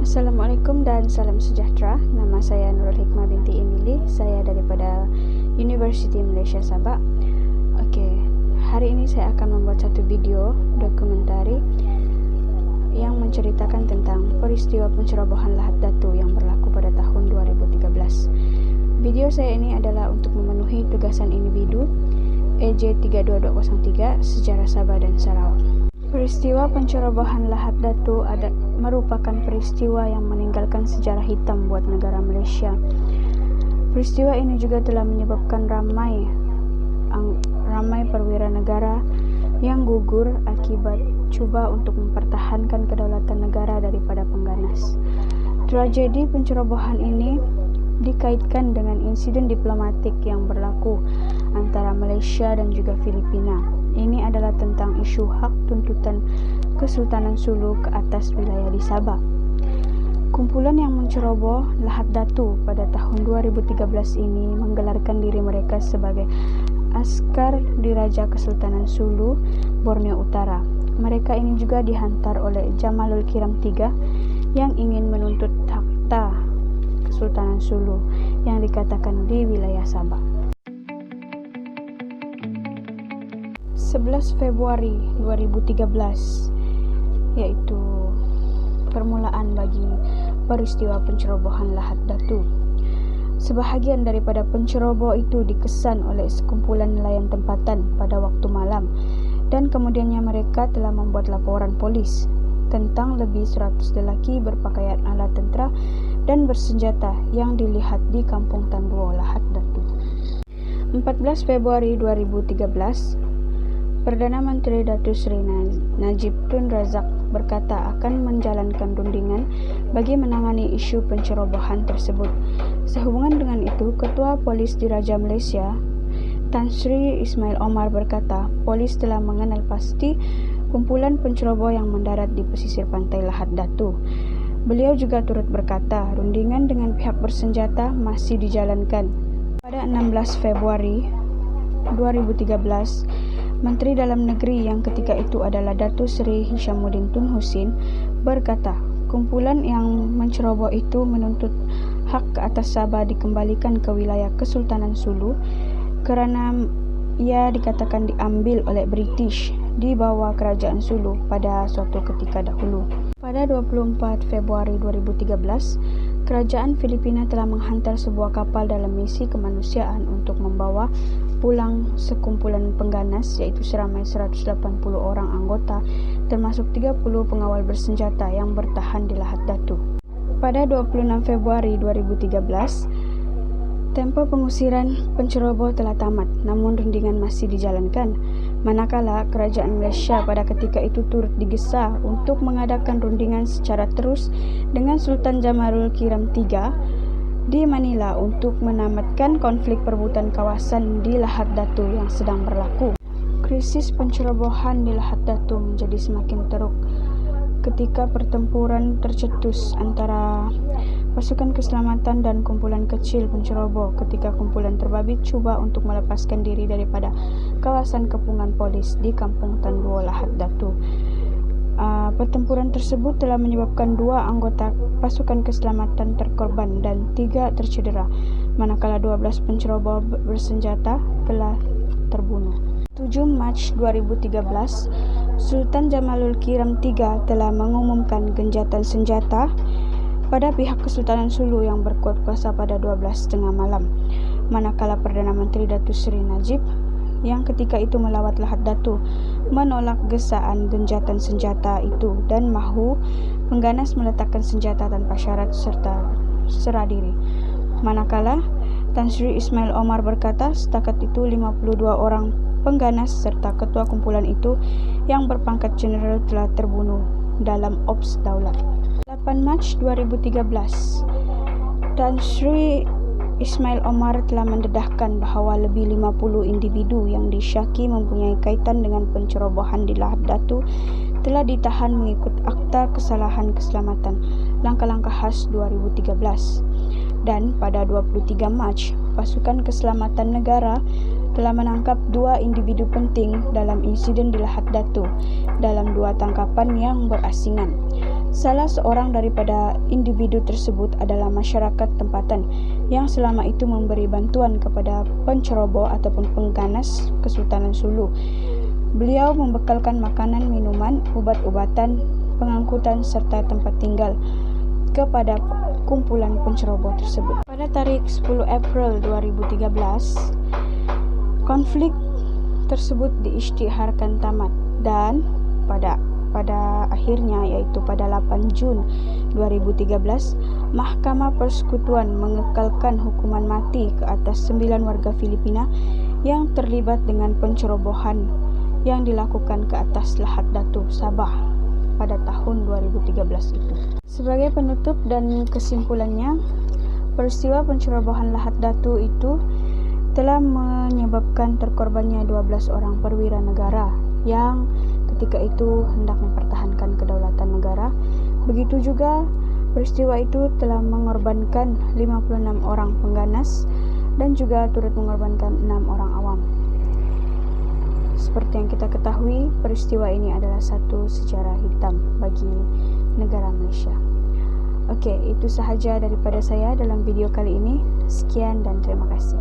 Assalamualaikum dan salam sejahtera. Nama saya Nurul Hikmah binti Emily. Saya daripada University Malaysia Sabah. Hari ini saya akan membuat satu video dokumentari yang menceritakan tentang peristiwa pencerobohan Lahad Datu yang berlaku pada tahun 2013. Video saya ini adalah untuk memenuhi tugasan individu EJ 32203 Sejarah Sabah dan Sarawak. Peristiwa pencerobohan Lahad Datu merupakan peristiwa yang meninggalkan sejarah hitam buat negara Malaysia. Peristiwa ini juga telah menyebabkan ramai perwira negara yang gugur akibat cuba untuk mempertahankan kedaulatan negara daripada pengganas. Tragedi pencerobohan ini dikaitkan dengan insiden diplomatik yang berlaku antara Malaysia dan juga Filipina. Ini adalah tentang isu hak tuntutan Kesultanan Sulu ke atas wilayah di Sabah. Kumpulan yang menceroboh Lahad Datu pada tahun 2013 ini menggelarkan diri mereka sebagai askar Diraja Kesultanan Sulu, Borneo Utara. Mereka ini juga dihantar oleh Jamalul Kiram III yang ingin menuntut takhta Kesultanan Sulu yang dikatakan di wilayah Sabah. 11 Februari 2013 yaitu permulaan bagi peristiwa pencerobohan Lahad Datu. Sebahagian daripada penceroboh itu dikesan oleh sekumpulan nelayan tempatan pada waktu malam dan kemudiannya mereka telah membuat laporan polis tentang lebih 100 lelaki berpakaian ala tentera dan bersenjata yang dilihat di Kampung Tanduo, Lahad Datu. 14 Februari 2013, Perdana Menteri Datuk Seri Najib Tun Razak berkata akan menjalankan rundingan bagi menangani isu pencerobohan tersebut. Sehubungan dengan itu, Ketua Polis Diraja Malaysia, Tan Sri Ismail Omar berkata, polis telah mengenal pasti kumpulan penceroboh yang mendarat di pesisir pantai Lahad Datu. Beliau juga turut berkata, rundingan dengan pihak bersenjata masih dijalankan. Pada 16 Februari 2013, Menteri Dalam Negeri yang ketika itu adalah Datuk Seri Hishamuddin Tun Husin berkata, kumpulan yang menceroboh itu menuntut hak ke atas Sabah dikembalikan ke wilayah Kesultanan Sulu kerana ia dikatakan diambil oleh British di bawah kerajaan Sulu pada suatu ketika dahulu. Pada 24 Februari 2013, kerajaan Filipina telah menghantar sebuah kapal dalam misi kemanusiaan untuk membawa pulang sekumpulan pengganas iaitu seramai 180 orang anggota termasuk 30 pengawal bersenjata yang bertahan di Lahad Datu. Pada 26 Februari 2013, tempoh pengusiran penceroboh telah tamat, namun rundingan masih dijalankan. Manakala kerajaan Malaysia pada ketika itu turut digesa untuk mengadakan rundingan secara terus dengan Sultan Jamalul Kiram III di Manila untuk menamatkan konflik perebutan kawasan di Lahad Datu yang sedang berlaku. Krisis pencerobohan di Lahad Datu menjadi semakin teruk ketika pertempuran tercetus antara pasukan keselamatan dan kumpulan kecil penceroboh ketika kumpulan terbabit cuba untuk melepaskan diri daripada kawasan kepungan polis di Kampung Tanduo, Lahad Datu. Pertempuran tersebut telah menyebabkan 2 anggota pasukan keselamatan terkorban dan 3 tercedera, manakala 12 penceroboh bersenjata telah terbunuh. 7 Mac 2013, Sultan Jamalul Kiram III telah mengumumkan genjatan senjata pada pihak Kesultanan Sulu yang berkuat kuasa pada 12:30 malam, manakala Perdana Menteri Datuk Seri Najib yang ketika itu melawat Lahad Datu menolak gesaan genjatan senjata itu dan mahu pengganas meletakkan senjata tanpa syarat serta serah diri. Manakala Tan Sri Ismail Omar berkata setakat itu 52 orang pengganas serta ketua kumpulan itu yang berpangkat jeneral telah terbunuh dalam Ops Daulat. 8 Mac 2013, Tan Sri Ismail Omar telah mendedahkan bahawa lebih 50 individu yang disyaki mempunyai kaitan dengan pencerobohan di Lahad Datu telah ditahan mengikut Akta Kesalahan Keselamatan Langkah-Langkah Khas 2013. Dan pada 23 Mac, pasukan keselamatan negara telah menangkap 2 individu penting dalam insiden di Lahad Datu dalam 2 tangkapan yang berasingan. Salah seorang daripada individu tersebut adalah masyarakat tempatan yang selama itu memberi bantuan kepada penceroboh ataupun pengganas Kesultanan Sulu. Beliau membekalkan makanan, minuman, ubat-ubatan, pengangkutan serta tempat tinggal kepada kumpulan penceroboh tersebut. Pada tarikh 10 April 2013, konflik tersebut diisytiharkan tamat dan pada akhirnya, iaitu pada 8 Jun 2013, Mahkamah Persekutuan mengekalkan hukuman mati ke atas 9 warga Filipina yang terlibat dengan pencerobohan yang dilakukan ke atas Lahad Datu, Sabah pada tahun 2013 itu. Sebagai penutup dan kesimpulannya, peristiwa pencerobohan Lahad Datu itu telah menyebabkan terkorbannya 12 orang perwira negara yang ketika itu hendak mempertahankan kedaulatan negara. Begitu juga peristiwa itu telah mengorbankan 56 orang pengganas dan juga turut mengorbankan 6 orang awam. Seperti yang kita ketahui, peristiwa ini adalah satu sejarah hitam bagi negara Malaysia. Okey, itu sahaja daripada saya dalam video kali ini. Sekian dan terima kasih.